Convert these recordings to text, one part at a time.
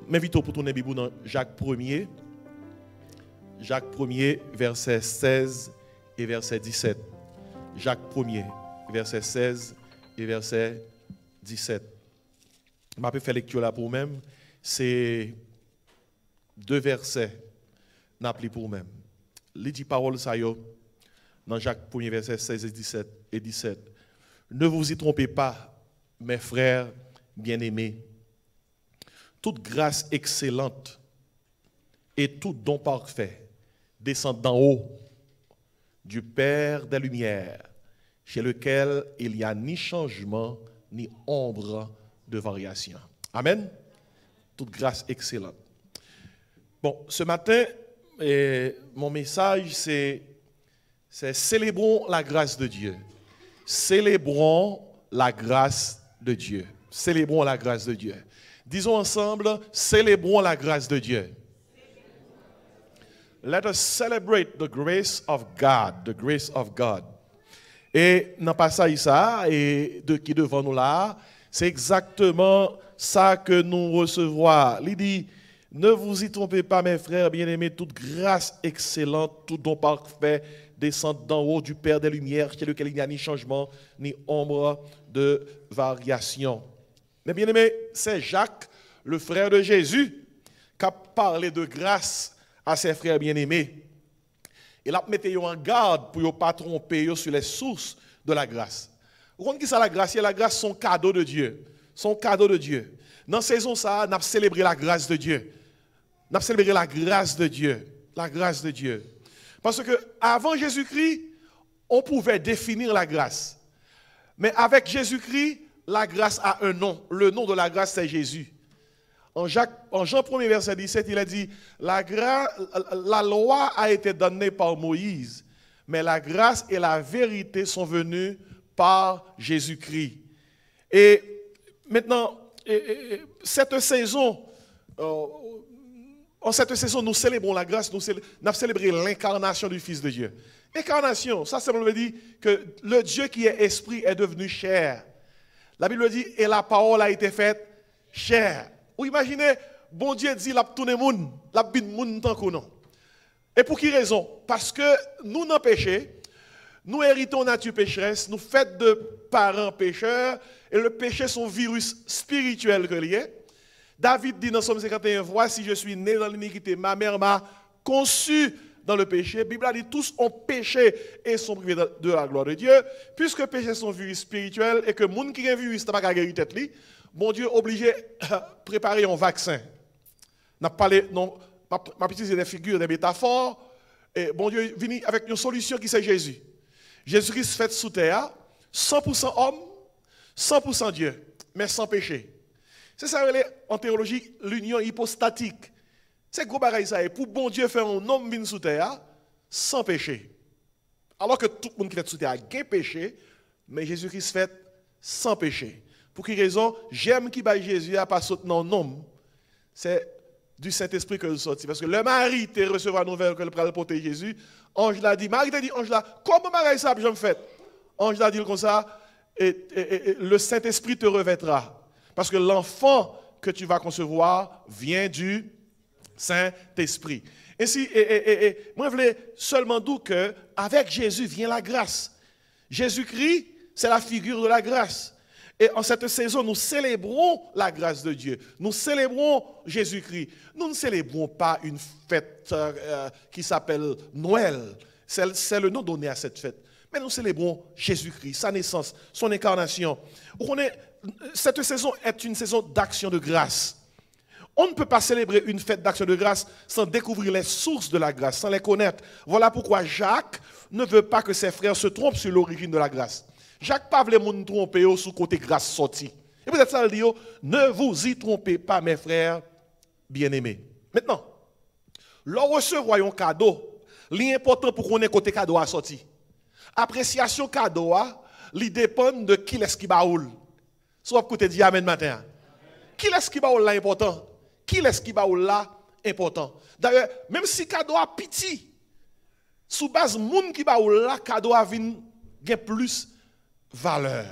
m'invite pour tourner Bible dans Jacques 1er. Jacques 1er, verset 16 et verset 17. Jacques 1er, verset 16 et verset 17. Je vais faire lecture là pour vous-même. C'est deux versets. N'appelez pour vous-même. Il dit parole ça yo dans Jacques 1er, verset 16 et 17. Ne vous y trompez pas, mes frères bien-aimés. Toute grâce excellente et tout don parfait descend d'en haut du Père des Lumières, chez lequel il n'y a ni changement ni ombre de variation. Amen. Toute grâce excellente. Bon, ce matin, mon message, c'est célébrons la grâce de Dieu. Célébrons la grâce de Dieu. Célébrons la grâce de Dieu. Disons ensemble, célébrons la grâce de Dieu. Let us celebrate the grace of God, the grace of God. Et dans le passage ça, et qui est devant nous là, c'est exactement ça que nous recevons. Il dit, ne vous y trompez pas, mes frères bien-aimés, toute grâce excellente, tout don parfait descend d'en haut du Père des Lumières, chez lequel il n'y a ni changement, ni ombre de variation. Mais bien-aimés, c'est Jacques, le frère de Jésus, qui a parlé de grâce à ses frères bien-aimés. Il a mis en garde pour ne pas tromper sur les sources de la grâce. Vous comprenez qui c'est la grâce? La grâce, son cadeau de Dieu. Son cadeau de Dieu. Dans cette saison, ça, on a célébré la grâce de Dieu. On a célébré la grâce de Dieu. La grâce de Dieu. Parce que avant Jésus-Christ, on pouvait définir la grâce. Mais avec Jésus-Christ, la grâce a un nom. Le nom de la grâce, c'est Jésus. En Jean 1er, verset 17, il a dit, la loi a été donnée par Moïse, mais la grâce et la vérité sont venues par Jésus-Christ. Et maintenant, cette saison, en cette saison, nous célébrons la grâce, nous avons célébré l'incarnation du Fils de Dieu. Incarnation, ça veut dire que le Dieu qui est esprit est devenu chair. La Bible dit, et la parole a été faite chair. Vous imaginez, bon Dieu dit, la tourne moun, la bin moun tant que non. Et pour qui raison? Parce que nous n'en péché, nous héritons nature pécheresse, nous faits de parents pécheurs, et le péché son virus spirituel que lié. David dit dans Somme 51, voici je suis né dans l'iniquité, ma mère m'a conçu dans le péché. La Bible a dit tous ont péché et sont privés de la gloire de Dieu. Puisque le péché son virus spirituel et que le monde qui a un virus n'a pas guéri tête li, bon Dieu obligé de préparer un vaccin. N'a parlé non, m'a utilisé des figures, des métaphores et bon Dieu venu avec une solution qui c'est Jésus. Jésus-Christ fait sous terre, 100% homme, 100% Dieu, mais sans péché. C'est ça en théologie l'union hypostatique. C'est gros bagaille ça. Et pour bon Dieu faire un homme venu sous terre sans péché. Alors que tout le monde qui fait sous terre a un péché, mais Jésus-Christ fait sans péché. Pour quelle raison? J'aime qui bat Jésus à pas sauter dans homme. C'est du Saint-Esprit que nous sorti. Parce que le mari te recevra la nouvelle que le pral porter Jésus. Ange l'a dit, Marie t'a dit, Ange là, comment bagaille ça je me fais? Ange l'a dit comme ça, et le Saint-Esprit te revêtra. Parce que l'enfant que tu vas concevoir vient du Saint-Esprit. Ainsi, moi, je voulais seulement dire qu'avec Jésus vient la grâce. Jésus-Christ, c'est la figure de la grâce. Et en cette saison, nous célébrons la grâce de Dieu. Nous célébrons Jésus-Christ. Nous ne célébrons pas une fête qui s'appelle Noël. C'est le nom donné à cette fête. Mais nous célébrons Jésus-Christ, sa naissance, son incarnation. Cette saison est une saison d'action de grâce. On ne peut pas célébrer une fête d'action de grâce sans découvrir les sources de la grâce, sans les connaître. Voilà pourquoi Jacques ne veut pas que ses frères se trompent sur l'origine de la grâce. Jacques pas voulait nous tromper sous côté grâce sortie. Et peut-être ça le dit, ne vous y trompez pas, mes frères bien-aimés. Maintenant, lorsque recevoir un cadeau, l'important pour qu'on ait côté cadeau à sorti. Appréciation cadeau, il dépend de qui est-ce qui baoule. Soit côté dit amen matin. Qui est-ce qui baoule là important? Qui est-ce qui baoule là important? D'ailleurs, même si cadeau a petit, sous base moun qui baoule là, cadeau a vient plus valeur.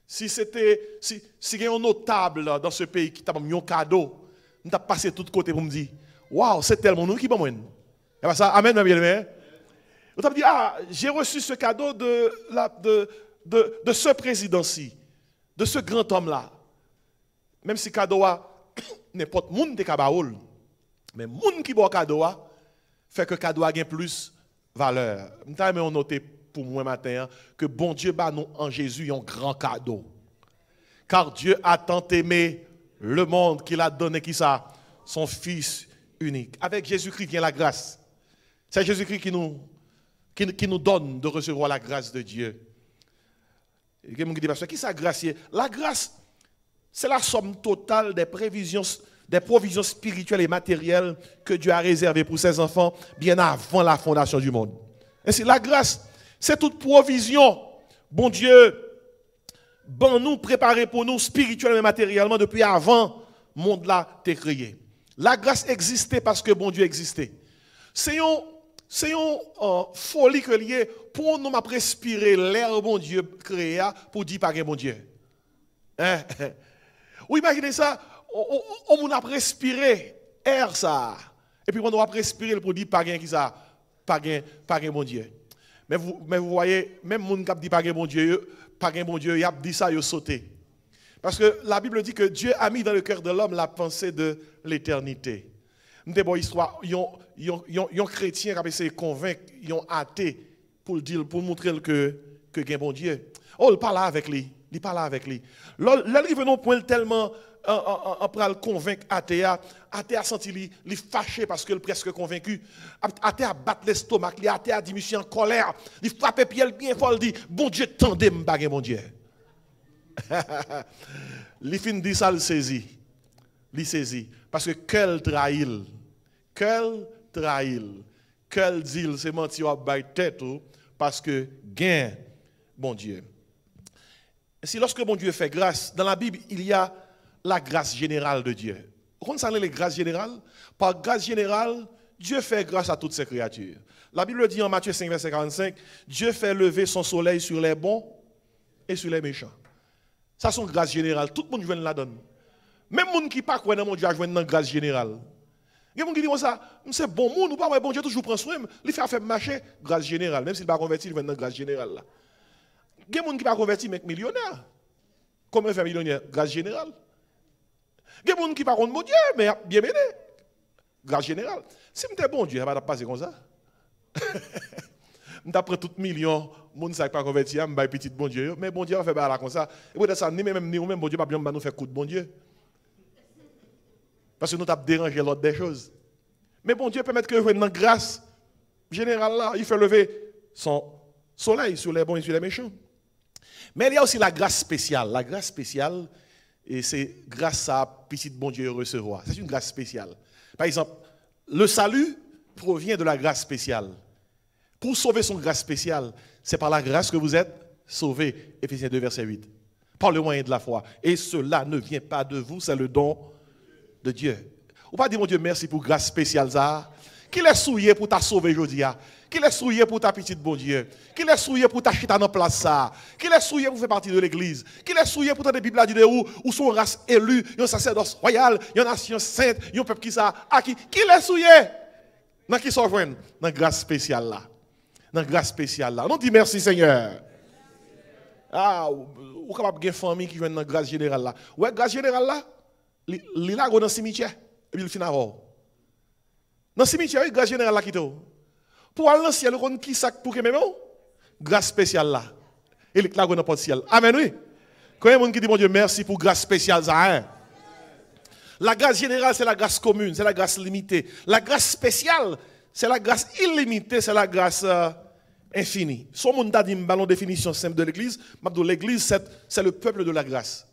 Si il y a un notable dans ce pays qui t'a mis un cadeau, je t'ai passé tout côté pour me dire, waouh, c'est tellement nous qui bon moi. Et bien ça, amen, bien aimé. On t'a dit, ah, j'ai reçu ce cadeau de ce président-ci, de ce grand homme-là. Même si cadeau a n'importe monde des cabaoul, mais monde qui boit cadeau a fait que cadeau a gain plus valeur. M'ta mais on noté pour moi matin que bon Dieu bat nous en Jésus un grand cadeau. Car Dieu a tant aimé le monde qu'il a donné qui ça, son fils unique. Avec Jésus-Christ vient la grâce. C'est Jésus-Christ qui nous donne de recevoir la grâce de Dieu. Et quelqu'un me dit, parce que qui ça gracier? La grâce, c'est la somme totale des provisions spirituelles et matérielles que Dieu a réservées pour ses enfants bien avant la fondation du monde. Ainsi, la grâce, c'est toute provision. Bon Dieu, bon nous préparé pour nous spirituellement et matériellement depuis avant le monde là t'est créé. La grâce existait parce que bon Dieu existait. C'est une folie que lié pour nous respirer l'air bon Dieu créé pour dire pas que bon Dieu. Hein? Ou imaginez ça, on a respiré air ça. Et puis on a respiré pour dire pas qui ça, pas bon Dieu. Mais vous voyez, même moun qui dit pas bon Dieu, il a dit ça, il a sauté. Parce que la Bible dit que Dieu a mis dans le cœur de l'homme la pensée de l'éternité. Nous avons une histoire, un chrétien qui a essayé de convaincre, un athée pour dire, pour montrer que est bon Dieu. Oh, il parle avec lui. Il parle avec lui. L'arrive non point tellement après le convaincre athée a senti lui fâché parce qu'il est presque convaincu. Athée a battu l'estomac, athée a dit monsieur en colère, il frappe pied bien fort, il dit bon Dieu tendez me baguer mon Dieu. Il fin dit ça, il saisit parce que quel trahil, quel dit c'est mentir à bailler tête parce que gain bon Dieu. Si lorsque bon Dieu fait grâce, dans la Bible, il y a la grâce générale de Dieu. Vous savez les grâces générales? Par grâce générale, Dieu fait grâce à toutes ses créatures. La Bible dit en Matthieu 5, verset 45, Dieu fait lever son soleil sur les bons et sur les méchants. Ça, c'est une grâce générale. Tout le monde joue la donne. Même les gens qui ne pas croient dans mon Dieu, jouent dans la grâce générale. Il y a des gens qui disent ça, c'est bon monde, ou pas, bon Dieu toujours prend soin, il fait faire marcher, grâce générale. Même s'il ne va pas convertir, il va dans la grâce générale. Il y a des gens qui ne pas convertir, mais millionnaire. Comment faire millionnaire? Grâce générale. Il y a des gens qui ne pas bon Dieu, mais bien mené. Grâce générale. Si je suis bon Dieu, ça va passer comme ça. D'après tout million, les gens ne pas convertir, je vais petit bon Dieu. Mais bon Dieu va faire comme ça. Et pour ça, ni même bon Dieu, pas nous faire coup de bon Dieu. Parce que nous avons dérangé l'autre des choses. Mais bon Dieu permet que dans la grâce générale, là, il fait lever son soleil sur les bons et sur les méchants. Mais il y a aussi la grâce spéciale. La grâce spéciale, et c'est grâce à petit bon Dieu recevoir. C'est une grâce spéciale. Par exemple, le salut provient de la grâce spéciale. Pour sauver son grâce spéciale, c'est par la grâce que vous êtes sauvés. Éphésiens 2, verset 8. Par le moyen de la foi. Et cela ne vient pas de vous, c'est le don de Dieu. Ou pas dire, mon Dieu, merci pour grâce spéciale, ça. Qui l'est souillé pour t'a sauvé aujourd'hui? Qui l'est souillé pour ta petite bon Dieu? Qui l'est souillé pour ta chita dans place ça? Qui l'est souillé pour faire partie de l'église? Qui l'est souillé pour ta Bible là de où sont race élue, un sacerdoce royal, une nation sainte, un peuple qui ça? Qui l'est souillé? Dans qui s'en joignent? Dans grâce spéciale là. Dans grâce spéciale là. On dit merci Seigneur. Ah, ou capable de famille qui vient dans grâce générale là. Ouais, grâce générale là, il a dans le cimetière et puis il finit avant. Dans le cimetière, grâce générale là qui est. Pour aller dans le ciel, on qui sac pour que même grâce spéciale là. Et il là dans le ciel. Amen oui. Quand il y a des gens qui disent mon Dieu merci pour grâce spéciale ça hein. La grâce générale c'est la grâce commune, c'est la grâce limitée. La grâce spéciale, c'est la grâce illimitée, c'est la grâce infinie. Son monde a dit une ballon définition simple de l'église, l'église c'est le peuple de la grâce.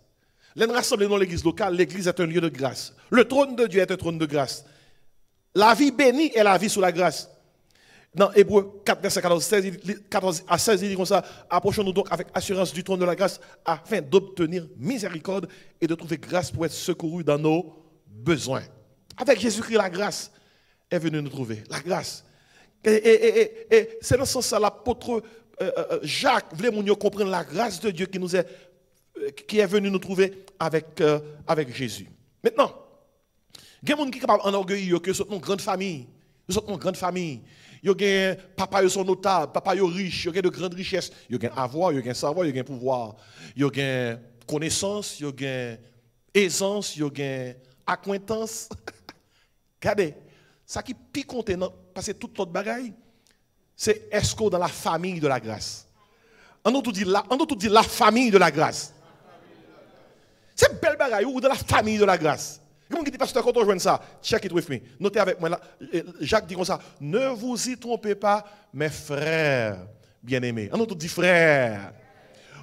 Les rassemblés dans l'église locale, l'église est un lieu de grâce. Le trône de Dieu est un trône de grâce. La vie bénie est la vie sous la grâce. Dans Hébreux 4, verset 14 à 16, il dit comme ça, approchons-nous donc avec assurance du trône de la grâce afin d'obtenir miséricorde et de trouver grâce pour être secourus dans nos besoins. Avec Jésus-Christ, la grâce est venue nous trouver. La grâce. Et c'est dans ce sens-là, l'apôtre Jacques voulait nous comprendre la grâce de Dieu qui est venu nous trouver avec Jésus. Maintenant, Il y a des gens qui sont capables d'enorgueillir que sont une grande famille. Nous sommes une grande famille. Il y a papa, ils sont notables, papa, ils sont riches, il y a de grandes richesses. Il y a avoir, il y a savoir, il y a pouvoir. Il y a connaissance, il y a aisance, il y a acquaintance. Regardez, ça qui pique compte, parce que toute notre bagaille, c'est est-ce qu'on dans la famille de la grâce. On nous tout dit la famille de la grâce. C'est belle bagaille ou dans la famille de la grâce. Comment dit pasteur quand on joue ça? Check it with me. Notez avec moi là. Jacques dit comme ça. Ne vous y trompez pas, mes frères bien-aimés. On nous tout dit frères.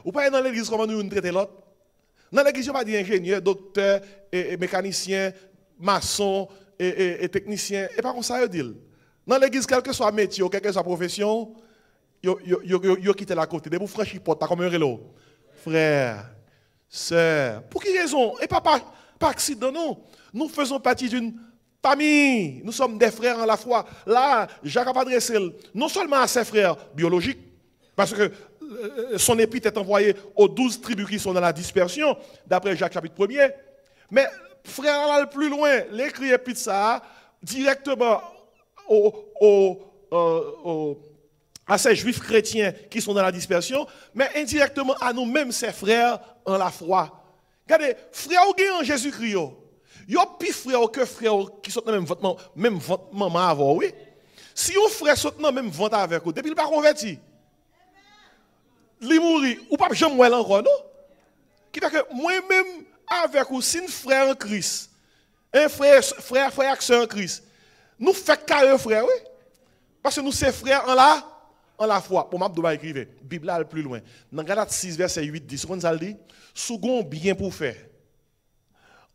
Ou pas dans l'église comment nous traiter l'autre? Dans l'église, on va dire ingénieur, docteur, et mécanicien, maçon, et technicien. Et pas comme ça, il dit. Dans l'église, quel que soit métier, quelle que soit profession, yo quitté la côté. De vous franchir porte, pas comme un vélo. Frère, sœur. Pour quelle raison? Et pas par accident, non. Nous faisons partie d'une famille. Nous sommes des frères en la foi. Là, Jacques a adressé non seulement à ses frères biologiques, parce que son épître est envoyé aux 12 tribus qui sont dans la dispersion, d'après Jacques chapitre 1er. Mais frère là le plus loin, l'écrit épître ça directement à ces juifs chrétiens qui sont dans la dispersion, mais indirectement à nous-mêmes, ses frères en la foi. Regardez, frères en Jésus-Christ, il y a plus frères que frères qui sont dans le même maman avant, oui. Si un frère saute dans le même ventre avec vous, depuis il n'est pas converti, il mourit, ou pas jamais moi encore, non? Qui fait que moi-même avec vous, si un frère en Christ, un frère en Christ, nous faisons carré frère, oui. Parce que nous sommes frères en la foi. Pour m'abdouba écrire, Bible là le plus loin. Dans Galates 6 verset 8 10, on ça dit, second bien pour faire.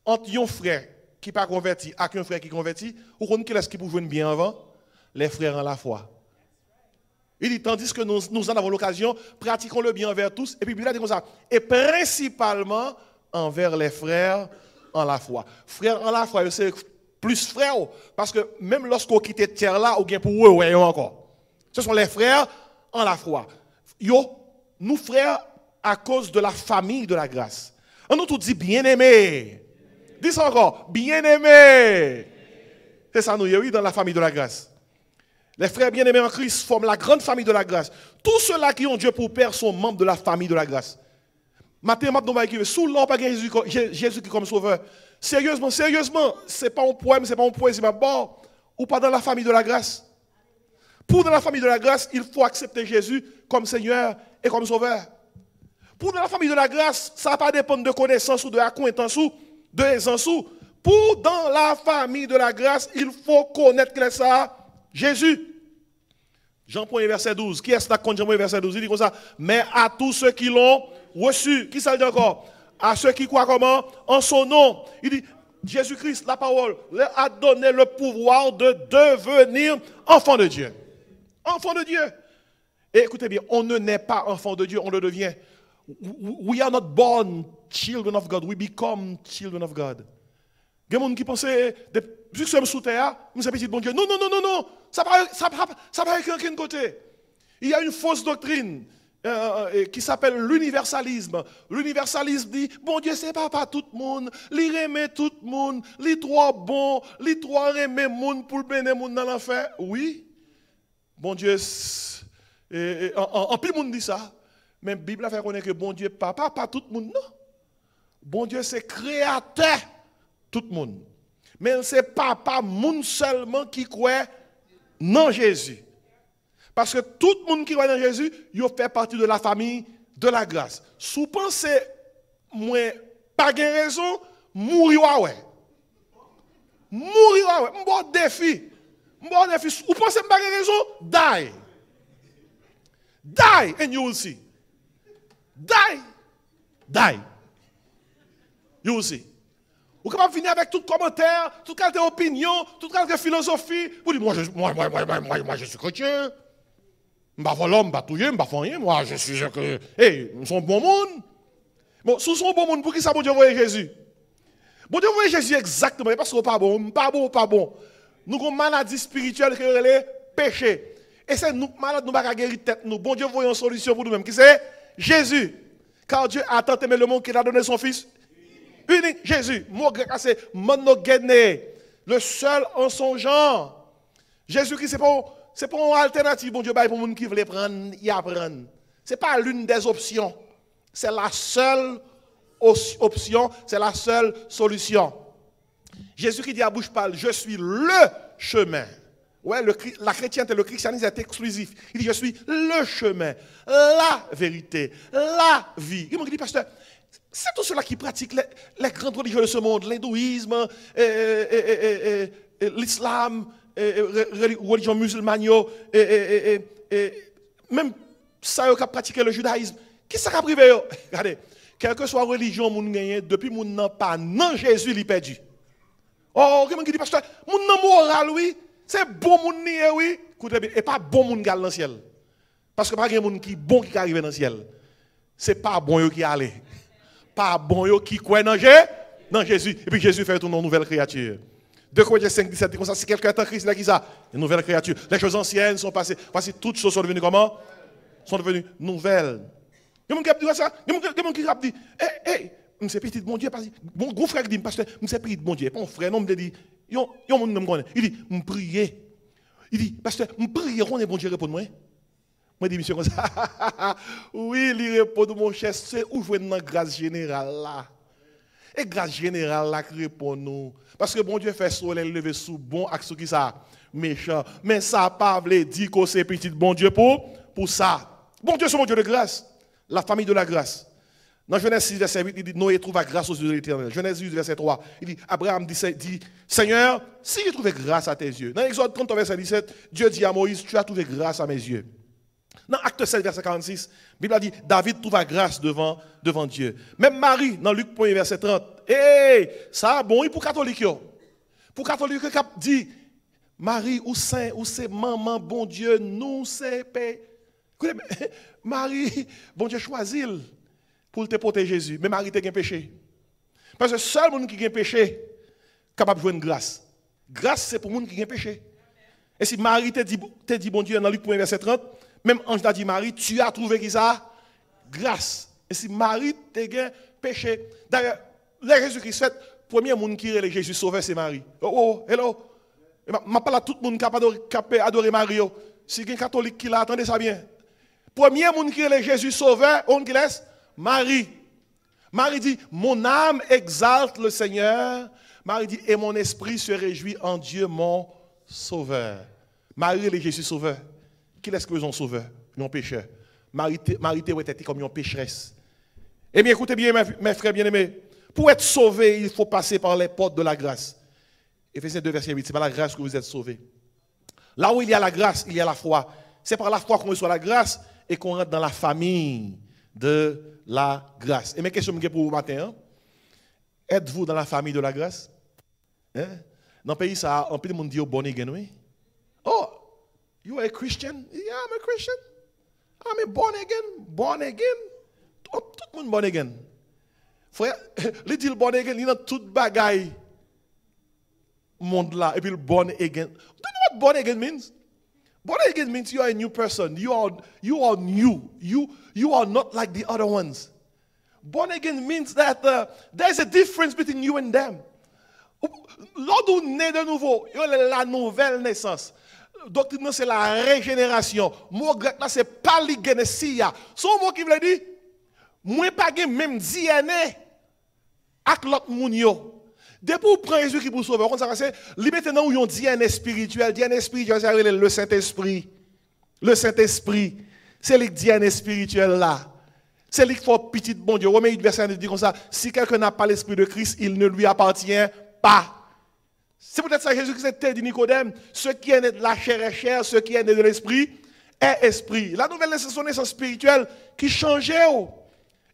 Entre un frère qui pas converti et un frère qui converti, ou qu'on qui laisse qui pour jouer bien avant, les frères en la foi. Il dit tandis que nous en avons l'occasion, pratiquons le bien envers tous et puis Bible dit comme ça, et principalement envers les frères en la foi. Frères en la foi, c'est plus frères parce que même lorsqu'on quitte terre là, on gagne pour eux ouais encore. Ce sont les frères en la foi. Nous frères à cause de la famille de la grâce. On nous tout dit bien-aimés. Dis ça encore, bien-aimés. C'est ça nous, oui, dans la famille de la grâce. Les frères bien-aimés en Christ forment la grande famille de la grâce. Tous ceux-là qui ont Dieu pour père sont membres de la famille de la grâce. Maintenant, sous l'an, pas Jésus qui comme sauveur. Sérieusement, ce n'est pas un poème, c'est pas un poésie, mais bon, ou pas dans la famille de la grâce. Pour dans la famille de la grâce, il faut accepter Jésus comme Seigneur et comme Sauveur. Pour dans la famille de la grâce, ça ne va pas dépendre de connaissance ou de acquaintance ou de aisance. Pour dans la famille de la grâce, il faut connaître que ça, Jésus. Jean 1 verset 12. Qui est-ce qui Jean 1 verset 12? Il dit comme ça. Mais à tous ceux qui l'ont reçu, qui ça dit encore? À ceux qui croient comment? En son nom. Il dit, Jésus-Christ, la parole, leur a donné le pouvoir de devenir enfants de Dieu. Enfants de Dieu. Et écoutez bien, on ne naît pas enfant de Dieu, on le devient. We are not born children of God, we become children of God. Il y a des gens qui pensent, vu que nous sommes sous terre, nous sommes petits bon Dieu. Non, ça ne va pas aucun côté. Il y a une fausse doctrine qui s'appelle l'universalisme. L'universalisme dit, bon Dieu, c'est pas tout le monde, il aime tout le monde, il trop bon, il trop aime le monde pour le bénir le monde dans l'enfer. Oui, bon Dieu, en plus le monde dit ça, mais la Bible a fait connaître que bon Dieu, pas tout le monde, non. Bon Dieu, c'est créateur, tout le monde. Mais c'est pas monde seulement qui croit non Jésus. Parce que tout le monde qui croit dans Jésus, il fait partie de la famille de la grâce. Si vous pensez, moi, pas de raison, mourir, ouais. Mourir, ouais. Bon défi. Vous pensez pas de raison, die. Die, and you will see. Die. You will see. Vous pouvez venir avec tout commentaire, toute qualité d'opinion, toute qualité de philosophie. Vous dites, moi je suis chrétien. Je ne suis pas l'homme, je ne suis pas touillé, je ne suis pas rien. Moi, je suis que. Hey, nous sommes bon monde. Bon, si nous sommes bon monde, pour qui ça, bon Dieu, voyez Jésus? Bon Dieu, voyez Jésus exactement, parce que pas bon, pas bon. Nous avons une maladie spirituelle qui est le péché. Et c'est nous, malades, nous ne pouvons pas guérir tête. Nous, bon Dieu, voyons une solution pour nous-mêmes. Qui c'est? Jésus. Car Dieu a tant aimé le monde qu'il a donné son Fils unique. Jésus. Mot grec, c'est monogéné. Le seul en son genre. Jésus-Christ, c'est pas une alternative, bon Dieu, pour les gens qui veulent prendre, y apprendre. Ce n'est pas l'une des options. C'est la seule option, c'est la seule solution. Jésus qui dit à bouche pâle, je suis le chemin. Ouais, la chrétienté, le christianisme est exclusif. Il dit, je suis le chemin, la vérité, la vie. Il m'a dit, pasteur, c'est tous ceux-là qui pratiquent les grandes religions de ce monde, l'hindouisme, l'islam, religion musulmane, même ça qui pratiquent le judaïsme. Qui ça qui a privé? Regardez, quelle que soit la religion, depuis mon n'a pas, non Jésus, il est perdu. Oh, qui dit, pasteur, mon nom moral, oui, c'est bon moun oui, et pas bon moun dans le ciel. Parce que pas de moun qui bon qui arrive dans le ciel. C'est pas bon qui allait. Pas bon qui croit dans Jésus. Et puis Jésus fait une nouvelle créature. 2 Corinthiens 5, 17 dit comme ça, si quelqu'un est en Christ, là qui ça? Une nouvelle créature. Les choses anciennes sont passées. Voici toutes choses sont devenues comment? Sont devenues nouvelles. Il y a des gens qui disent ça. Il y a des gens qui disent, hey, c'est petit bon Dieu. Mon gros frère dit, pasteur, c'est petit bon Dieu. Mon frère, non, me dit, il dit, me prier. Il dit, pasteur, me prier, on est bon Dieu, répond-moi. Moi, je dis, monsieur, comme ça. Oui, il répond, mon cher, c'est où je vais dans la grâce générale là. Et grâce générale là qui répond nous. Parce que bon Dieu fait soleil lever sous bon avec ce qui ça méchant. Mais ça pas veut dire que c'est petit bon Dieu pour ça. Bon Dieu c'est mon Dieu de grâce. La famille de la grâce. Dans Genèse 6, verset 8, il dit Noé trouva grâce aux yeux de l'Éternel. Genèse 8, verset 3, il dit Abraham dit Seigneur, si j'ai trouvé grâce à tes yeux. Dans Exode 30, verset 17, Dieu dit à Moïse, tu as trouvé grâce à mes yeux. Dans Acte 7, verset 46, la Bible a dit David trouva grâce devant Dieu. Même Marie, dans Luc 1, verset 30, ça bon, pour catholique. Pour catholique, qui dit Marie ou saint, ou c'est maman, bon Dieu, nous c'est paix. Marie, bon Dieu choisit pour te protéger Jésus. Mais Marie, tu as un péché. Parce que seul monde qui a un péché, est capable de jouer une grâce. Grâce, c'est pour le monde qui a un péché. Et si Marie te dit, bon Dieu, dans Luc 1, verset 30, même ange t'a dit, Marie, tu as trouvé qui ça? Grâce. Et si Marie te a un péché. D'ailleurs, le Jésus-Christ fait, premier monde qui est Jésus sauveur, c'est Marie. Oh, hello. Je ne parle à tout le monde qui a adoré Marie. Si il y a un catholique qui l'a, attendez ça bien. Premier monde qui est Jésus sauveur, on qui laisse? Marie. Marie dit, mon âme exalte le Seigneur. Marie dit, et mon esprit se réjouit en Dieu, mon sauveur. Marie est Jésus sauveur. Qui est-ce que nous sommes sauveurs? Nous sommes pécheurs. Marie était comme une pécheresse. Eh bien, écoutez bien, mes frères bien-aimés. Pour être sauvé, il faut passer par les portes de la grâce. Éphésiens 2, verset 8, c'est par la grâce que vous êtes sauvés. Là où il y a la grâce, il y a la foi. C'est par la foi qu'on reçoit la grâce et qu'on rentre dans la famille de la grâce. Et mes questions pour vous matin, hein? Êtes-vous dans la famille de la grâce? Hein? Dans le pays, ça, un peu de monde dit born again, oui? Oh, you are a Christian? Yeah, I'm a Christian. I'm a born again. Born again? Tout le monde born again. Frère, les dit born again, il y a toute bagaille monde là, et puis le born again. Do you know what born again means? Born again means you are a new person. You are new. You are not like the other ones. Born again means that there's a difference between you and them. Lorsqu'on naît de nouveau, il y a la nouvelle naissance. Doctrine, c'est la régénération. Mot grec là, c'est paligenesia. Son mot qui veut dire, moi pas même DNA avec l'autre moun yo. Depuis vous prenez Jésus qui vous sauve, on s'arrête, maintenant où on dit DNA spirituel, c'est le Saint-Esprit. Le Saint-Esprit, c'est le DNA spirituel là. C'est lui qui fait petit bon Dieu. Romains 8, verset 1 dit comme ça, si quelqu'un n'a pas l'Esprit de Christ, il ne lui appartient pas. C'est peut-être ça Jésus qui dit Nicodème, ce qui est né de la chair est chair, ce qui est né de l'Esprit est esprit. La nouvelle naissance, c'est naissance spirituelle qui changeait.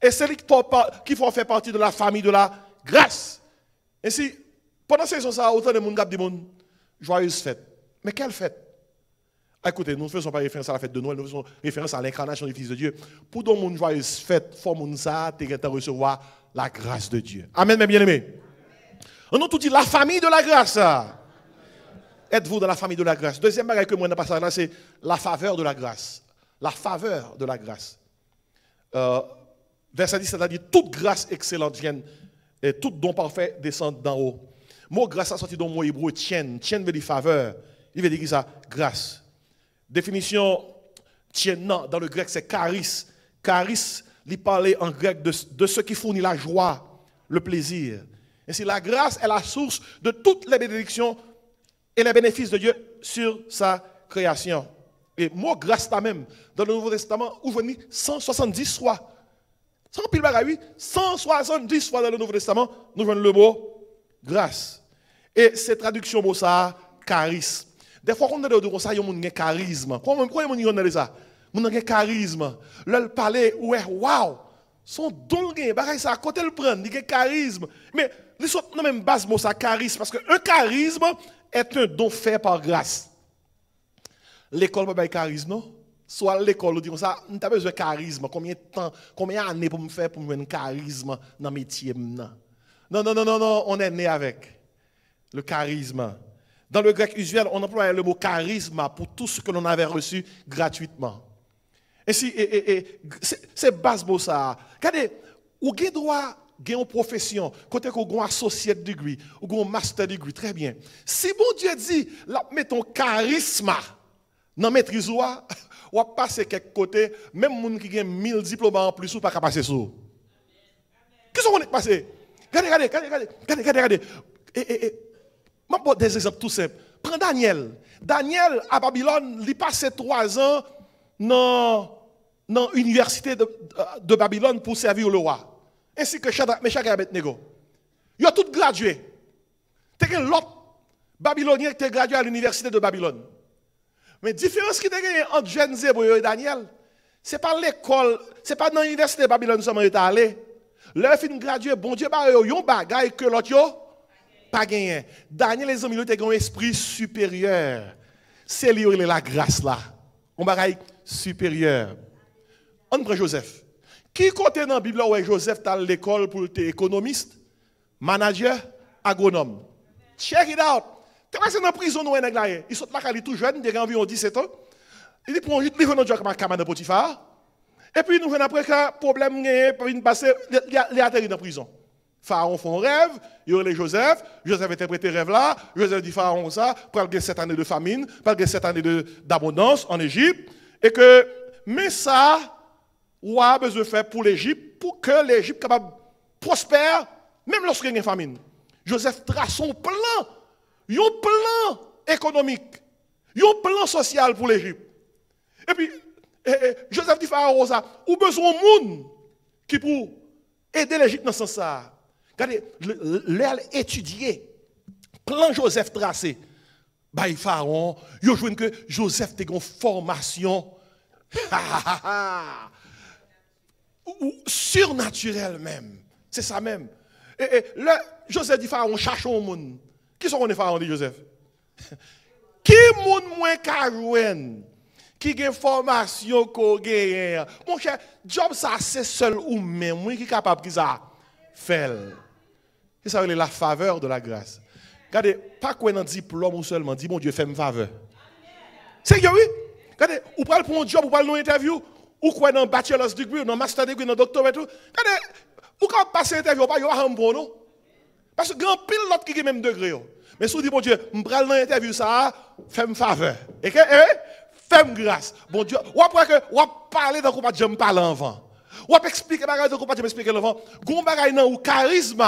Et c'est lui qui faut faire partie de la famille de la grâce. Et si, pendant ces saison, ça, autant de monde qui disent joyeuse fête. Mais quelle fête? Écoutez, nous ne faisons pas référence à la fête de Noël, nous faisons référence à l'incarnation du Fils de Dieu. Pour dans une joyeuse fête, il faut que recevoir la grâce de Dieu. Amen, mes bien-aimés. On a tout dit la famille de la grâce. Êtes-vous dans la famille de la grâce? Deuxième bagage que moi je passe là, c'est la faveur de la grâce. La faveur de la grâce. Verset 17 a dit toute grâce excellente vienne et tout don parfait descend d'en haut. Mot grâce a sorti dans le mot hébreu tien. Tien veut dire faveur. Il veut dire ça, grâce. Définition tien dans le grec, c'est charis. Charis, il parlait en grec de ce qui fournit la joie, le plaisir. Ainsi, la grâce est la source de toutes les bénédictions et les bénéfices de Dieu sur sa création. Et mot grâce là même, dans le Nouveau Testament, où vous 170 fois. Sans pile bagaille, 170 fois dans le Nouveau Testament, nous voyons le mot grâce. Et cette traduction, mot ça, charisme. Des fois, quand on dit comme ça, il y a un charisme. Comment on dit ça? On a un charisme. Là, le parler, ouais, waouh! Son don, bagaille ça, à côté le prendre, il y a un charisme. Mais, les autres, non, même base, mot ça, charisme. Parce qu'un charisme est un don fait par grâce. L'école n'a pas de charisme, non? Soit l'école, on dit comme ça, on a besoin de charisme. Combien de temps, combien d'années pour me faire pour me faire un charisme dans le métier? Non, on est né avec le charisme. Dans le grec usuel, on emploie le mot charisme pour tout ce que l'on avait reçu gratuitement. Ainsi, c'est base pour ça. Regardez, ou avez droit à une profession, côté qu'on a un associate degree, ou un master degree, très bien. Si bon Dieu dit, là, mets ton charisme dans maîtrise ou va passer quelque côté, même les gens qui ont 1000 diplômes en plus, ou pas qu'à passer sur. Qu'est-ce qu'on est passé? Regardez. Je vais des exemples tout simples. Prends Daniel. Daniel, à Babylone, il passé 3 ans dans l'université de Babylone pour servir le roi. Ainsi que Shadrach, Meshach et Abednego. Ils ont tous gradué. Il y a l'autre Babylonien qui a gradué à l'université de Babylone. Mais la différence qui est entre Jeune Zébo et Daniel, ce n'est pas l'école, ce n'est pas dans l'université de Babylone seulement qu'il est allé. Leur fin gradué, bon Dieu, il y a un bagage que l'autre n'a pas gagné. Daniel, les amis, il a un esprit supérieur. C'est lui qui a la grâce là. Un bagage supérieur. On prend Joseph. Qui côté dans la Bible où Joseph est à l'école pour être économiste, manager, agronome? Check it out. Tu es dans la prison, il saute là, il est tout jeune, il a environ 17 ans. Il prend juste livre dans le camarade de Potiphar. Et puis, nous venons après que problème est passé, il atterri dans la prison. Pharaon fait un rêve, il y a Joseph. Joseph interprète le rêve là. Joseph dit Pharaon ça, pour qu'il y ait 7 années de famine, pour qu'il y ait 7 années d'abondance en Égypte. Et que, mais ça, on a besoin de faire pour l'Égypte, pour que l'Égypte soit capable de prospérer, même lorsqu'il y a une famine. Joseph trace son plan. Il y a un plan économique, il y a un plan social pour l'Égypte. Et puis, Joseph dit Pharaon ça, ou besoin de monde qui pour aider l'Égypte dans ce sens-là. Regardez, l'air étudié, plan Joseph tracé, bah, Pharaon, il a joué que Joseph a une formation surnaturelle même. C'est ça même. Et là, Joseph dit Pharaon, cherchons au monde. Qui sont les Pharaon, dit Joseph? Qui moun moins kajouen? Qui a une formation qu'on gagne? Mon cher, job ça c'est seul ou même, moi qui est capable de ça faire. C'est ça la faveur de la grâce. Regardez, pas quoi dans diplôme ou seulement, dit mon Dieu, fais-moi faveur. C'est oui? Regardez, ou pas pour un job, ou pas une interview, ou quoi dans bachelor's degree, dans master degree, dans doctorat et tout. Regardez, ou quand passer l'interview, pas y a un bon non? Parce que grand pile l'autre qui a même degré. Mais si vous dites, bon Dieu, je vais dans l'interview, ça, fais-moi faveur. Et que, fais-moi grâce. Bon Dieu, ou après que, ou parler dans le combat, je me parle avant. Ou expliquer dans le combat, je m'explique avant. Gon bagay nan ou charisme,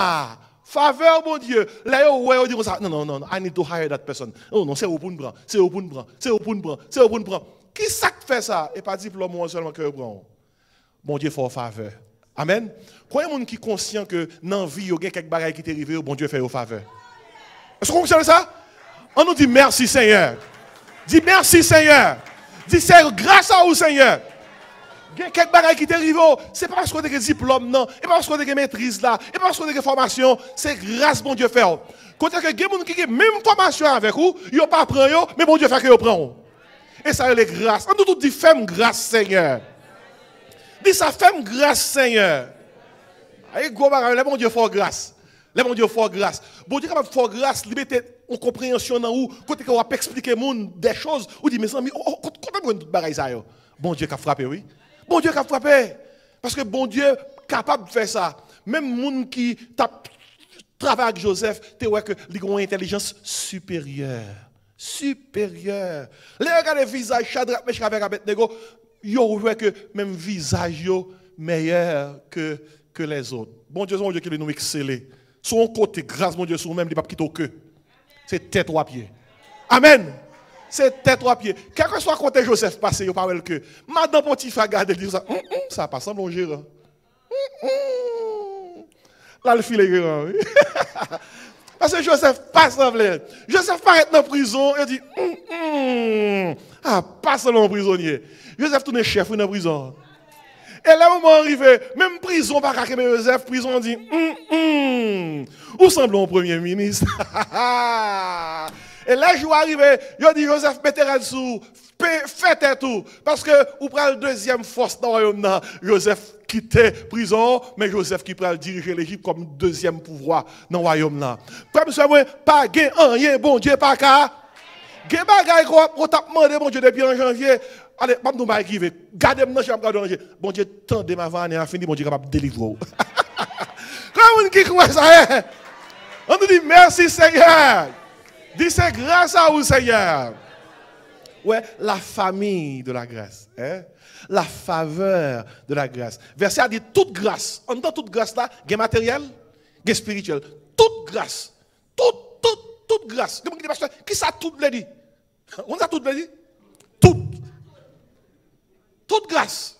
faveur, bon Dieu. Là, on dit ça. Non, I need to hire that person. Oh non, c'est au pour prendre. C'est au pour prendre. C'est au pour prendre. C'est au pour prendre. Qui ça fait ça? Et pas diplôme seulement que prend. Bon Dieu, faut faveur. Amen. Quand il y a des gens qui sont conscients que dans la vie, il y a quelques bagages qui sont arrivés, bon Dieu fait au faveur. Est-ce que vous comprenez ça? On nous dit merci Seigneur. Dis merci Seigneur. Dis c'est grâce à vous Seigneur. Il y a quelques bagages qui sont arrivés, ce n'est pas parce qu'on a des diplômes, non. Et pas parce qu'on a des maîtrises là. Et pas parce qu'on a des formations. C'est grâce bon Dieu fait. Quand il y a des gens qui ont même formation avec vous, ils n'ont pas appris, mais bon Dieu fait qu'ils prennent. Et ça, c'est grâce. On nous tout dit fais grâce Seigneur. Dis ça, fais grâce, Seigneur. Et le bon Dieu fait grâce. Le bon Dieu fait grâce. Bon Dieu capable de faire grâce, liberté, en compréhension dans où, quand on va expliquer monde des choses, ou dit mes amis, quand on tout bagaille ça yo. Bon Dieu qui a frappé, oui. Bon Dieu qui a frappé. Parce que bon Dieu capable de faire ça. Même monde qui t'a travaille avec Joseph, tu vois que il a une intelligence supérieure. Supérieure. Les regardez le visage, Shadrach, Meshach avec Abednego, yo voit que même visage yo meilleur que les autres. Bon Dieu qui nous exceller. Son côté grâce mon Dieu sur même il pas quitter au queue. C'est tête trois pieds. Amen. C'est tête trois pieds. Quel que soit côté Joseph passé, yo parle que madame Potiphar garde dit ça. Ça pas semble un gérant. Là le filet grand. Parce que Joseph passe en plein. Joseph paraît dans la prison et dit ah, passe en prisonnier. Joseph tourne chef dans la prison. Et là, au moment arrivé, même prison, pas qu'à Joseph, prison dit où semble un premier ministre. Et là, je suis arrivé, je dis Joseph, mettez sous, faites tout. Parce que vous prenez la deuxième force dans le royaume. Joseph quittait prison, mais Joseph qui prend diriger l'Égypte comme deuxième pouvoir dans le royaume. Comme ça, pas rien, bon Dieu, pas qu'à. Gen bagay qu'on t'a demandé, bon Dieu, depuis en janvier. Allez, pas nous pas écrire. Gardez-moi dans chambre garde. Bon Dieu, tendez ma vanne et a fini, bon Dieu capable de délivrer. Comment on qui croit ça? On nous dit merci Seigneur. Dis c'est grâce à vous Seigneur. Ouais, la famille de la grâce, hein? La faveur de la grâce. Verset a dit toute grâce. En tant toute grâce là, gain matériel, gain spirituel. Toute grâce. Toute grâce. Qui ça tout le dit? On a tout le dit? Toute grâce.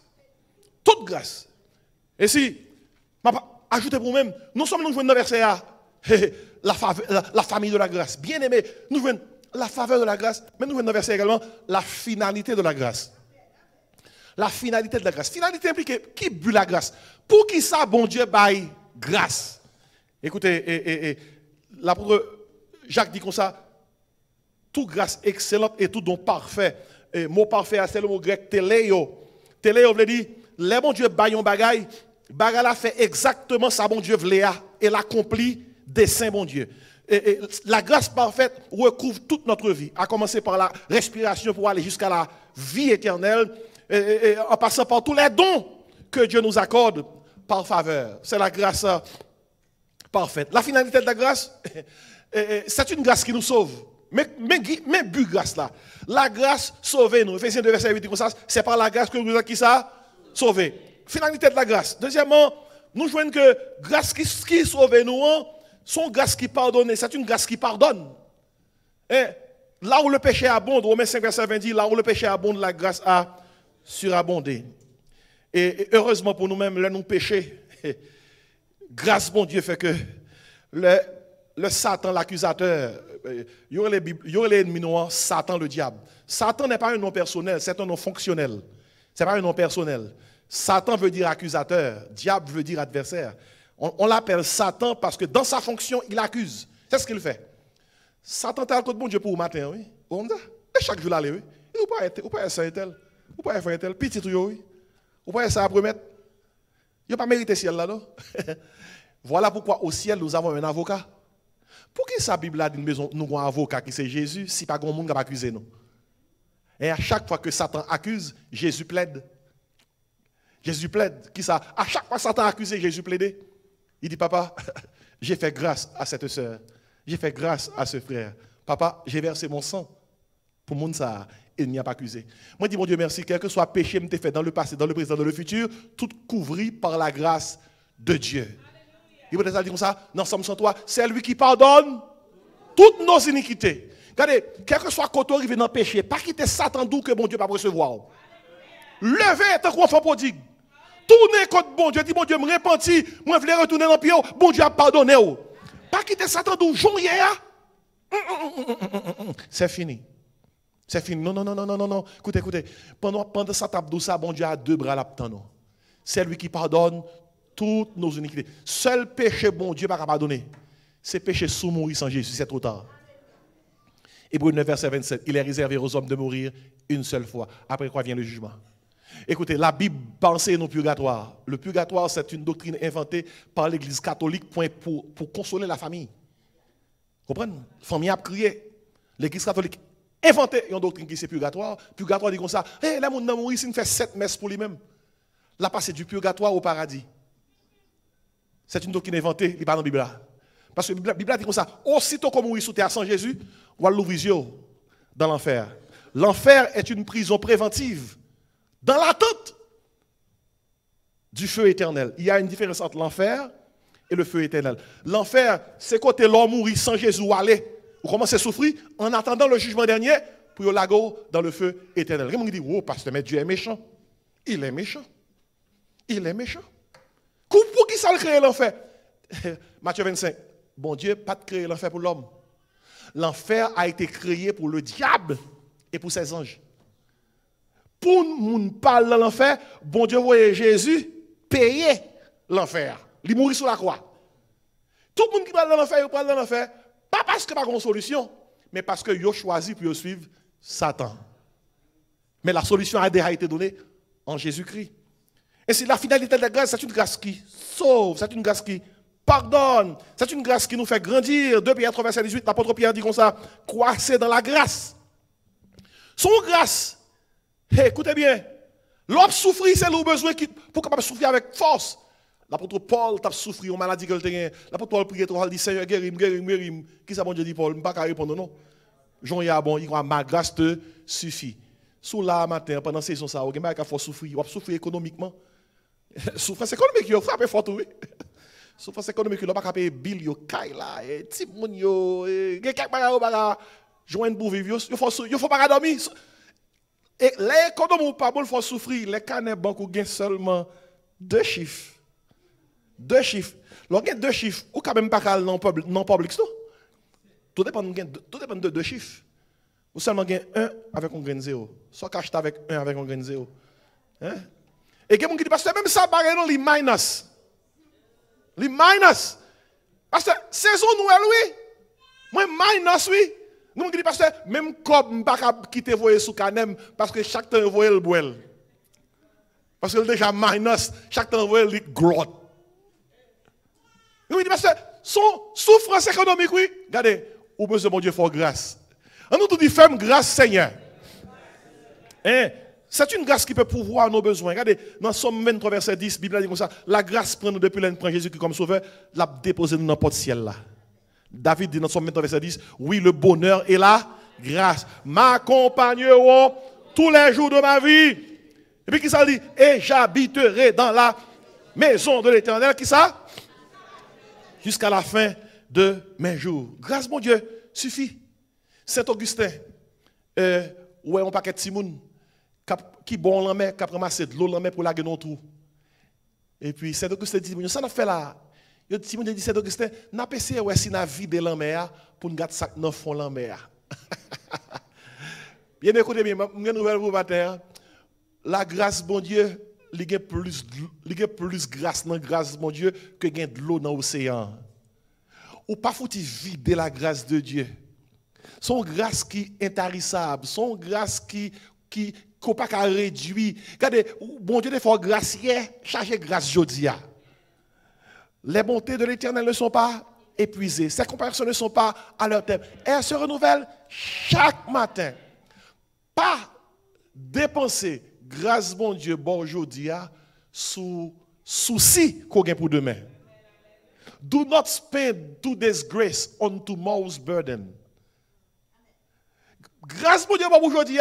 Toute grâce. Et si, ajoutez pour vous-même, nous sommes dans le verset A, la famille de la grâce. Bien aimé, nous venons la faveur de la grâce, mais nous venons dans le verset également, la finalité de la grâce. La finalité de la grâce. Finalité implique qui but la grâce? Pour qui ça, bon Dieu, baille grâce? Écoutez, l'apôtre Jacques dit comme ça, toute grâce excellente et tout don parfait. Et mot parfait, c'est le mot grec téléo. Téléo veut dire, les bon Dieu baille un bagaille, bagaille a fait exactement ça, bon Dieu voulait et l'accomplit des saints, bon Dieu. Et la grâce parfaite recouvre toute notre vie, à commencer par la respiration pour aller jusqu'à la vie éternelle, et en passant par tous les dons que Dieu nous accorde par faveur. C'est la grâce parfaite. La finalité de la grâce, c'est une grâce qui nous sauve. Mais but grâce là. La grâce sauve nous. Ephésiens 2, verset 8, comme ça, c'est par la grâce que nous avons qui ça sauvé. Finalité de la grâce. Deuxièmement, nous voyons que grâce qui sauve nous, son grâce qui pardonne, c'est une grâce qui pardonne. Et là où le péché abonde, Romains 5, verset 20 dit, là où le péché abonde, la grâce a surabondé. Et heureusement pour nous-mêmes, là nous péchons. Grâce, bon Dieu, fait que le Satan, l'accusateur, il y aurait l'ennemi noir, Satan, le diable. Satan n'est pas un nom personnel, c'est un nom fonctionnel. Ce n'est pas un nom personnel. Satan veut dire accusateur, diable veut dire adversaire. On l'appelle Satan parce que dans sa fonction, il accuse. C'est ce qu'il fait. Satan t'a le bon Dieu pour le matin, oui. On dit, chaque jour, là, oui. Ou pas ça et tel. Ou pas faire tel. Petit, oui. Ou pas ça à promettre. Il n'a pas mérité ciel là, non? Voilà pourquoi au ciel, nous avons un avocat. Pour qui sa Bible a dit nous avons un avocat qui c'est Jésus, si pas grand monde qui va accuser nous? Et à chaque fois que Satan accuse, Jésus plaide. Jésus plaide. Qui ça? À chaque fois que Satan accuse, Jésus plaide. Il dit, papa, j'ai fait grâce à cette sœur. J'ai fait grâce à ce frère. Papa, j'ai versé mon sang pour mon ça. Il n'y a pas accusé. Moi, je dis, mon Dieu, merci. Quel que soit le péché que tu fait dans le passé, dans le présent, dans le futur, tout couvert par la grâce de Dieu. Il peut être dit comme ça, dans Somme 103, c'est lui qui pardonne toutes nos iniquités. Regardez, quel que soit quand on arrive dans le péché, pas quitter Satan d'où que bon Dieu va recevoir. Levez tant qu'on enfant prodigue. Tournez contre bon Dieu, dit bon Dieu, me repentis, moi je voulais retourner dans le pied, bon Dieu a pardonné. Pas quitter Satan d'où hier. C'est fini. C'est fini. Non. Écoutez. Pendant Satan d'où ça, bon Dieu a deux bras là-dedans. C'est lui qui pardonne toutes nos iniquités. Seul péché, bon Dieu, pas pardonner. C'est péché sous mourir sans Jésus, c'est trop tard. Hébreux 9, verset 27, il est réservé aux hommes de mourir une seule fois. Après quoi vient le jugement. Écoutez, la Bible pensée non purgatoire. Le purgatoire, c'est une doctrine inventée par l'Église catholique pour consoler la famille. Vous comprenez? La famille a crié. L'Église catholique inventé une doctrine qui c'est purgatoire. Purgatoire dit comme ça, hey, là, mon mourir, il fait 7 messes pour lui-même. Là, passer du purgatoire au paradis. C'est une doctrine inventée, il n'est pas dans la Bible là. Parce que la Bible dit comme ça, aussitôt qu'on mourit sous terre sans Jésus, on va l'ouvrir dans l'enfer. L'enfer est une prison préventive dans l'attente du feu éternel. Il y a une différence entre l'enfer et le feu éternel. L'enfer, c'est quand l'homme mourit sans Jésus ou aller, ou commence à souffrir en attendant le jugement dernier pour le lago dans le feu éternel. Quelqu'un dit, oh, pasteur, mais Dieu est méchant. Il est méchant. Il est méchant. Pour qui ça a créé l'enfer? Matthieu 25. Bon Dieu, pas de créer l'enfer pour l'homme. L'enfer a été créé pour le diable et pour ses anges. Pour nous parler de l'enfer, bon Dieu voyait Jésus payer l'enfer. Il mourit sur la croix. Tout le monde qui parle de l'enfer, il parle de l'enfer, pas parce qu'il n'y a pas de solution, mais parce qu'il a choisi pour suivre Satan. Mais la solution a déjà été donnée en Jésus-Christ. Et c'est la finalité de la grâce, c'est une grâce qui sauve, c'est une grâce qui pardonne, c'est une grâce qui nous fait grandir. 2 Pierre 3, verset 18, l'apôtre Pierre dit comme ça, croissez dans la grâce. Son grâce, écoutez bien, l'homme souffre, c'est le besoin pour capable souffrir avec force. L'apôtre Paul t'a souffert une maladie que le l'apôtre Paul priait trop, il dit Seigneur, guéris. Qui ça bon Dieu dit Paul, je ne peux pas répondre non. Jean ya bon, il dit ma grâce te suffit. Sous la matin pendant saison ça, il faut souffrir, il faut souffrir économiquement. Souffrance économique, il faut frapper fort oui. Souffrance économique, il ne pas payer bill yo kay là, ti moun yo, quelques bagages joindre pour vivre, il faut pas dormir. Et l'économie pas bon, il faut souffrir, les canets banques gagnent seulement 2 chiffres. 2 chiffres. Lorsqu'il y a 2 chiffres, ou quand même pas non public, tout dépend de 2 chiffres. Ou seulement gagne 1 avec un grain de 0. Soit caché avec 1 avec un grain de 0. Hein? Et quelqu'un qui dit, parce que même ça, les minus. Les minus. Parce que saison nouvelle, oui. Moi, minus, oui. Nous dit, parce que même comme je ne peux pas quitter voyer sous canem, parce que chaque temps, voyez le boel. Parce que déjà minus, chaque temps, voyez le grotte. Nous dit, parce que son souffrance économique, oui. Regardez, au besoin de mon Dieu, faut grâce. On nous dit, ferme grâce, Seigneur. Hein? C'est une grâce qui peut pourvoir nos besoins. Regardez, dans Somme 23, verset 10, la Bible dit comme ça, la grâce prend nous depuis l'année, prend Jésus comme sauveur, l'a déposé dans n'importe ciel là. David dit dans Somme 23, verset 10, oui, le bonheur et la grâce m'accompagneront tous les jours de ma vie. Et puis qui ça dit? Et j'habiterai dans la maison de l'Éternel. Qui ça? Jusqu'à la fin de mes jours. Grâce, mon Dieu, suffit. Saint-Augustin, ouais, on paquet de Timoun, qui bon la mer, qui a ramassé de l'eau la mer pour la gueule trou. Et puis Saint-Augustin dit, ça n'a fait là. Timoun dit, Saint-Augustin, n'a pas essayé ouais, si n'a vide la mer pour nous garder sac dans fond la mer. Bien écoutez bien, une nouvelle pour matin. La grâce, bon Dieu, il y a plus grâce dans grâce, mon Dieu, que gain de l'eau dans l'océan. Ou pas faut vider la grâce de Dieu. Son grâce qui est intarissable, son grâce qui qu'on pas qu'à réduire. Regardez, bon Dieu, des fois grâce hier, chargé grâce jodia. Les bontés de l'Éternel ne sont pas épuisées. Ses comparaisons ne sont pas à leur terme. Elles se renouvellent chaque matin. Pas dépenser grâce, bon Dieu, bon jodia, sous souci qu'on gagne pour demain. Do not spend today's grace on tomorrow's burden. Grâce, mon Dieu, pour aujourd'hui,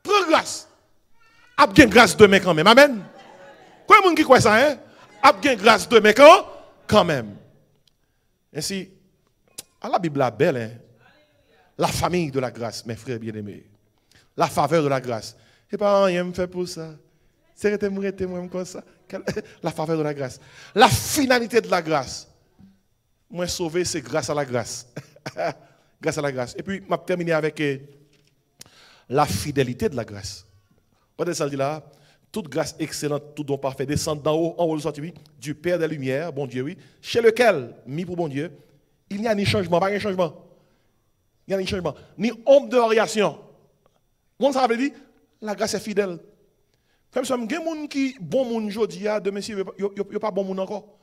prends grâce. A bien grâce demain quand même. Amen. Quoi est-ce qui croit ça, hein? A bien grâce demain quand même. Ainsi, à la Bible, la belle, hein? La famille de la grâce, mes frères bien-aimés. La faveur de la grâce. Et pas rien me fait pour ça. C'est moi comme ça. La faveur de la grâce. La finalité de la grâce. Moi sauvé, c'est grâce à la grâce. Grâce à la grâce. Et puis, je vais terminer avec la fidélité de la grâce. Pendant ça, dit là, toute grâce excellente, tout don parfait, descend d'en haut, en haut du Père des Lumières, bon Dieu, oui, chez lequel, mis pour bon Dieu, il n'y a ni changement, pas de changement. Il n'y a ni changement, ni ombre de variation. Comment ça veut dire? La grâce est fidèle. Comme ça, il y a des gens qui bon monde aujourd'hui, demain, il n'y a pas bon monde encore.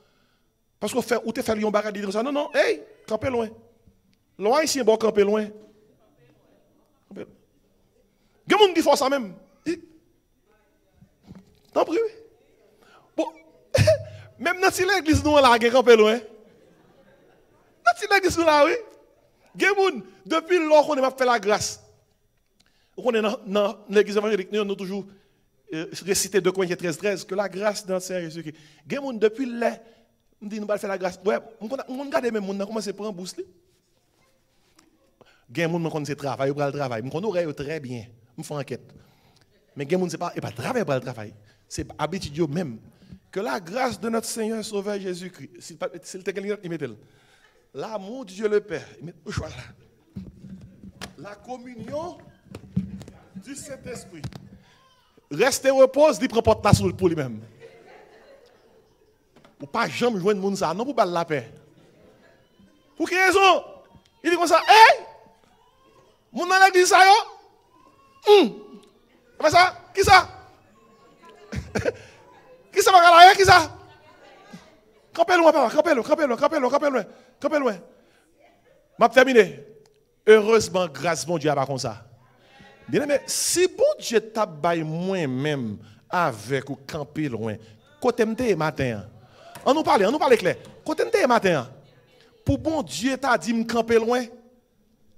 Parce qu'on fait, ou tu fais un bagage, dire ça, non, hey, campez loin. Loin ici, bon, camper loin. Il y a des gens qui font ça même. T'en prie. Bon, même dans l'église, nous, on a camper loin. La petite église là, oui. Gemoun, depuis lors qu'on a fait la grâce. On est dans l'église évangélique, nous avons toujours récité 2 Corinthiens 13, que la grâce dans le Seigneur Jésus-Christ. Gemoun, depuis là, on dit nous allons faire la grâce. Ouais, on regarde même, on a commencé à prendre bourse. Gemoun, on connaît le travail, on prend le travail. On connaît très bien. On fait enquête. Mais Gemoun, ce n'est pas le travail pour le travail. C'est habitude même. Que la grâce de notre Seigneur Sauveur Jésus-Christ, s'il était quelqu'un, il mettait l'amour de Dieu le Père, il met au choix là. La communion du Saint-Esprit. Reste et repose, il prend porte la pour lui-même. Ou pas jamais jouer de monde ça, non pour pas la paix. Pour quelle raison? Il dit comme ça, hey! Mon dans l'église ça yo? Ça? Qui ça? Qui ça va là? Qui ça? Campez loin, papa, campez loin. M'a terminé. Heureusement, grâce bon Dieu a pas comme ça. Bien aimé, si bon Dieu t'a baillé moi-même avec ou camper loin, côté m'te matin. On nous parle clair. Côté m'te matin. Pour bon Dieu t'a dit me camper loin.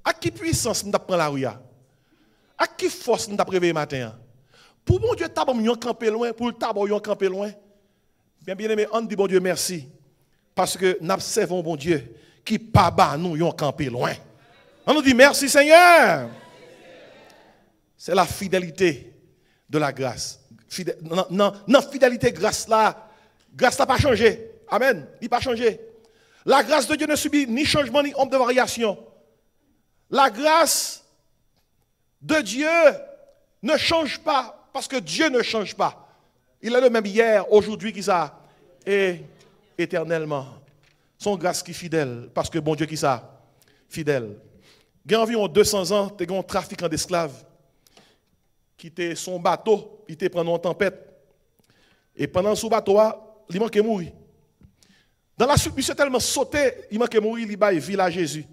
À qui puissance m't'a prend la rue? À qui force m't'a préveillé matin? Pour bon Dieu t'a bon camper loin, pour t'a bon camper loin. Bien aimé, on dit bon Dieu merci parce que nous observons bon Dieu qui pas bas nous yon camper loin. On nous dit merci Seigneur. C'est la fidélité de la grâce. Non, fidélité, grâce là n'a pas changé. Amen. Il n'a pas changé. La grâce de Dieu ne subit ni changement ni ombre de variation. La grâce de Dieu ne change pas parce que Dieu ne change pas. Il est le même hier, aujourd'hui, qui ça, et éternellement. Son grâce qui est fidèle parce que bon Dieu qui ça, fidèle. Il y a environ 200 ans, il y a un trafiquant d'esclaves qui était son bateau, il était pendant une tempête. Et pendant ce bateau, il manquait mourir. Dans la suite, il s'est tellement sauté, il manquait mourir, il a vu à Jésus.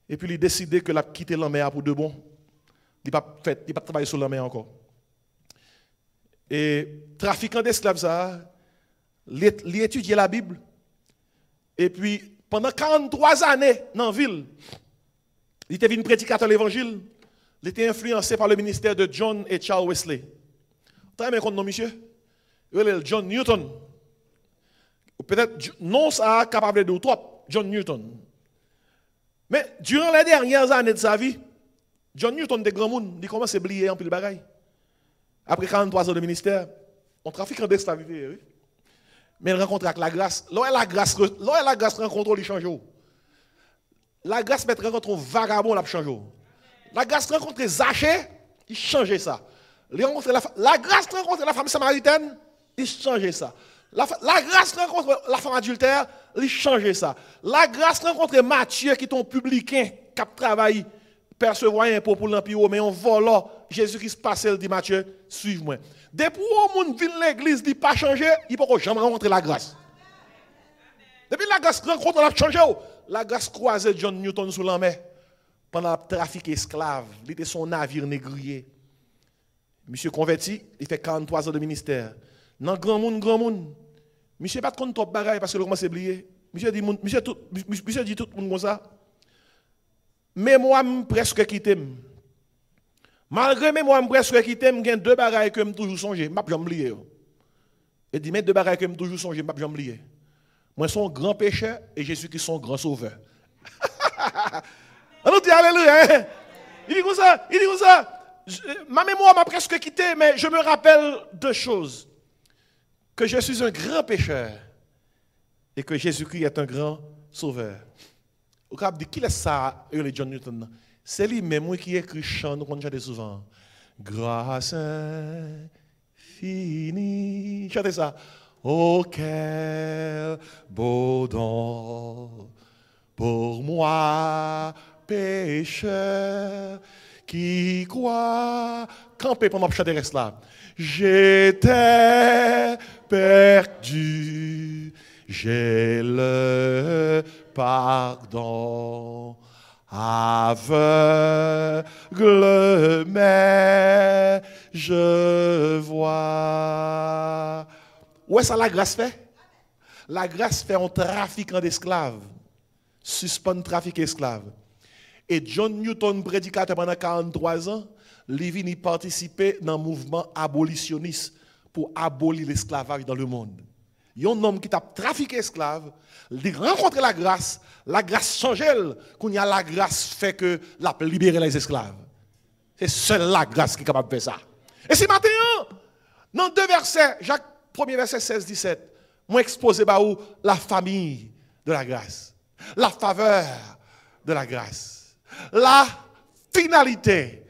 Et puis il a décidé que il a quitté la mer pour de bon. Il n'a pas travaillé sur la mer encore. Et trafiquant d'esclaves, ça, il étudiait la Bible. Et puis, pendant 43 années dans la ville, il était venu prédicateur de l'évangile. Il était influencé par le ministère de John et Charles Wesley. Vous avez un nom, monsieur? John Newton. Peut-être, non, ça a capable de trop, John Newton. Mais durant les dernières années de sa vie, John Newton était grand monde, il commence à oublier un peu le bagaille. Après 43 ans de ministère, on trafique en d'esclavité, oui. Mais il rencontre avec la grâce. Là, la grâce rencontre, il change. La grâce rencontre un vagabond, il change. La grâce rencontre Zachée, il change ça. La grâce rencontre la femme samaritaine, il change ça. La grâce rencontre la femme adultère, il change ça. La grâce rencontre Matthieu qui est un publicain qui travaille, percevoir un impôt pour l'empire, mais on vole. Jésus-Christ passe, il dit Matthieu, suive-moi. Depuis où on vient l'église, il n'a pas changé, il ne peut jamais rencontrer la grâce. Depuis la grâce rencontre, la changé. La grâce croisait John Newton sous la mer pendant le trafic esclave. Il était son navire négrier. Monsieur converti, il fait 43 ans de ministère. Dans grand monde. Monsieur pas de compte top bagaille parce que le commence à oublier. Monsieur dit tout le monde comme ça. Mais moi, presque quitté. Malgré moi, presque quitté, il y a 2 bagailles que je toujours songé. Je ne vais pas oublier. Et dit, mais 2 bagailles que je toujours songé, je ne vais pas oublier. Moi, je suis un grand pécheur et Jésus qui est son grand sauveur. On dit alléluia. Il dit comme ça. Ma mémoire m'a presque quitté, mais je me rappelle 2 choses. Que je suis un grand pécheur et que Jésus-Christ est un grand sauveur. Vous avez dit, qui est ça, John Newton? C'est lui-même qui écrit chant, nous chantons souvent. Grâce infinie. Chantez ça. Oh, quel beau don pour moi, pécheur, qui croit. Campez pendant que je chante là. J'étais perdu, j'ai le pardon. Aveugle, mais je vois. Où est-ce que la grâce fait? La grâce fait un trafiquant d'esclaves. suspendre le trafic esclave. Et John Newton, prédicateur pendant 43 ans, il vient participer dans le mouvement abolitionniste pour abolir l'esclavage dans le monde. Il y a un homme qui a trafiqué esclaves, il rencontre la grâce change elle, quand y a la grâce fait que la libérer les esclaves. C'est seule la grâce qui est capable de faire ça. Et si matin, dans 2 versets, Jacques 1er verset 16-17, moi exposé la famille de la grâce, la faveur de la grâce, la finalité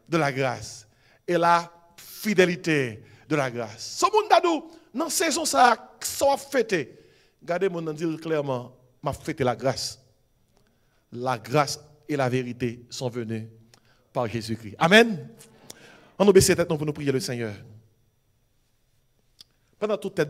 de la grâce et la fidélité de la grâce. Ce monde d'adou, dans la saison ça, ça fêté. Regardez mon dire clairement, m'a fêté la grâce. La grâce et la vérité sont venues par Jésus-Christ. Amen. On nous baisse tête pour nous prier le Seigneur. Pendant toute tête